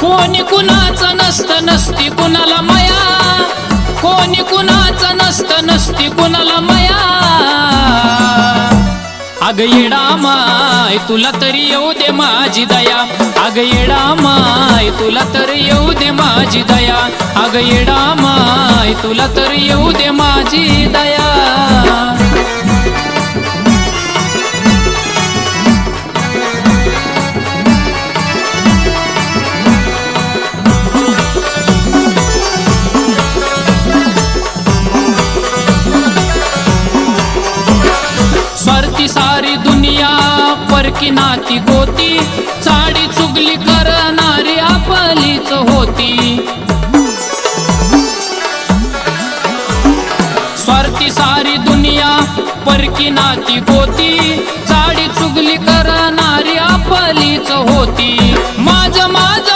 कोणी कुणाचं नसतं नसती कुणाला माया, कोणी कुणाचं नसतं नसती कुणाला माया। अग येडा माय तुला तरी येऊ दे माझी दया, अग येडा माय तुला तरी येऊ दे माझी दया, अग येडा माय तुला तरी येऊ दे माझी दया। स्वार्थी सारी दुनिया परकी नाती गोती, चाडी चुगली करणारी आपलीच होती। स्वार्थी सारी दुनिया परकी नाती गोती, चाडी चुगली करणारी आपलीच होती।